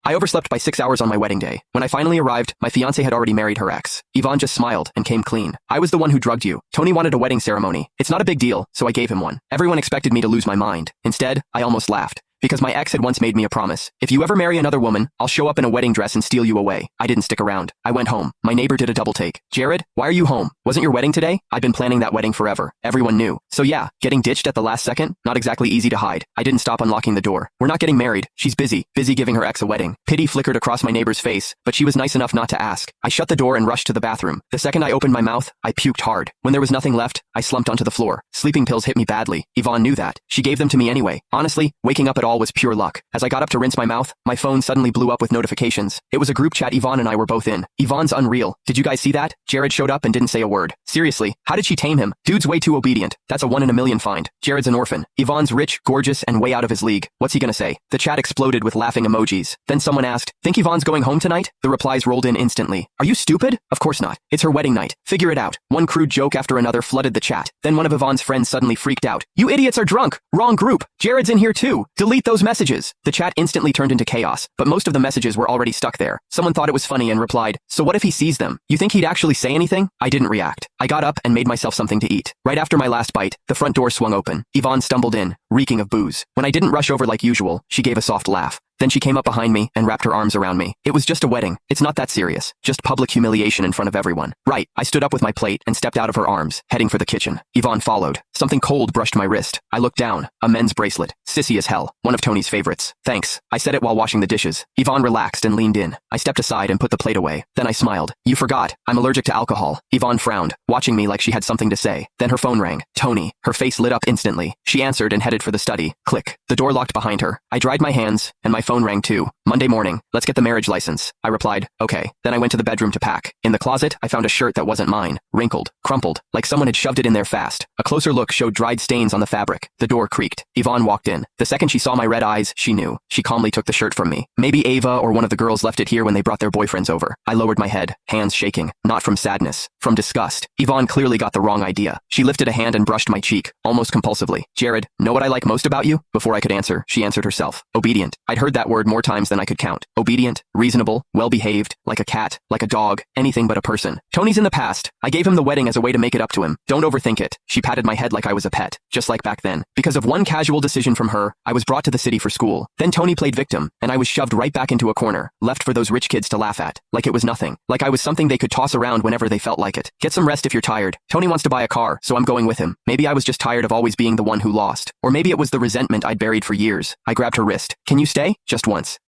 I overslept by 6 hours on my wedding day. When I finally arrived, my fiancé had already married her ex. Yvonne just smiled and came clean. I was the one who drugged you. Tony wanted a wedding ceremony. It's not a big deal, so I gave him one. Everyone expected me to lose my mind. Instead, I almost laughed. Because my ex had once made me a promise. If you ever marry another woman, I'll show up in a wedding dress and steal you away. I didn't stick around. I went home. My neighbor did a double take. Jared, why are you home? Wasn't your wedding today? I'd been planning that wedding forever. Everyone knew. So yeah, getting ditched at the last second? Not exactly easy to hide. I didn't stop unlocking the door. We're not getting married. She's busy giving her ex a wedding. Pity flickered across my neighbor's face, but she was nice enough not to ask. I shut the door and rushed to the bathroom. The second I opened my mouth, I puked hard. When there was nothing left, I slumped onto the floor. Sleeping pills hit me badly. Yvonne knew that. She gave them to me anyway. Honestly, waking up at all was pure luck. As I got up to rinse my mouth, my phone suddenly blew up with notifications. It was a group chat Yvonne and I were both in. Yvonne's unreal. Did you guys see that? Jared showed up and didn't say a word. Seriously, how did she tame him? Dude's way too obedient. That's a 1 in a million find. Jared's an orphan. Yvonne's rich, gorgeous, and way out of his league. What's he gonna say? The chat exploded with laughing emojis. Then someone asked, think Yvonne's going home tonight? The replies rolled in instantly. Are you stupid? Of course not. It's her wedding night. Figure it out. One crude joke after another flooded the chat. Then one of Yvonne's friends suddenly freaked out. You idiots are drunk. Wrong group. Jared's in here too. Delete those messages. The chat instantly turned into chaos, but most of the messages were already stuck there. Someone thought it was funny and replied, so what if he sees them? You think he'd actually say anything? I didn't react. I got up and made myself something to eat. Right after my last bite, the front door swung open. Yvonne stumbled in, reeking of booze. When I didn't rush over like usual, she gave a soft laugh. Then she came up behind me and wrapped her arms around me. It was just a wedding. It's not that serious. Just public humiliation in front of everyone. Right. I stood up with my plate and stepped out of her arms, heading for the kitchen. Yvonne followed. Something cold brushed my wrist. I looked down. A men's bracelet. Sissy as hell. One of Tony's favorites. Thanks. I said it while washing the dishes. Yvonne relaxed and leaned in. I stepped aside and put the plate away. Then I smiled. You forgot. I'm allergic to alcohol. Yvonne frowned, watching me like she had something to say. Then her phone rang. Tony. Her face lit up instantly. She answered and headed for the study. Click. The door locked behind her. I dried my hands, and my phone rang too. Monday morning, let's get the marriage license. I replied, okay. Then I went to the bedroom to pack. In the closet, I found a shirt that wasn't mine. Wrinkled, crumpled, like someone had shoved it in there fast. A closer look showed dried stains on the fabric. The door creaked. Yvonne walked in. The second she saw my red eyes, she knew. She calmly took the shirt from me. Maybe Ava or one of the girls left it here when they brought their boyfriends over. I lowered my head, hands shaking. Not from sadness, from disgust. Yvonne clearly got the wrong idea. She lifted a hand and brushed my cheek, almost compulsively. Jared, know what I like most about you? Before I could answer, she answered herself. Obedient. I'd heard that word more times than I could count. Obedient, reasonable, well-behaved, like a cat, like a dog, anything but a person. Tony's in the past. I gave him the wedding as a way to make it up to him. Don't overthink it. She patted my head like I was a pet, just like back then. Because of one casual decision from her, I was brought to the city for school. Then Tony played victim, and I was shoved right back into a corner, left for those rich kids to laugh at, like it was nothing, like I was something they could toss around whenever they felt like it. Get some rest if you're tired. Tony wants to buy a car, so I'm going with him. Maybe I was just tired of always being the one who lost. Or maybe it was the resentment I'd buried for years. I grabbed her wrist. Can you stay? Just once.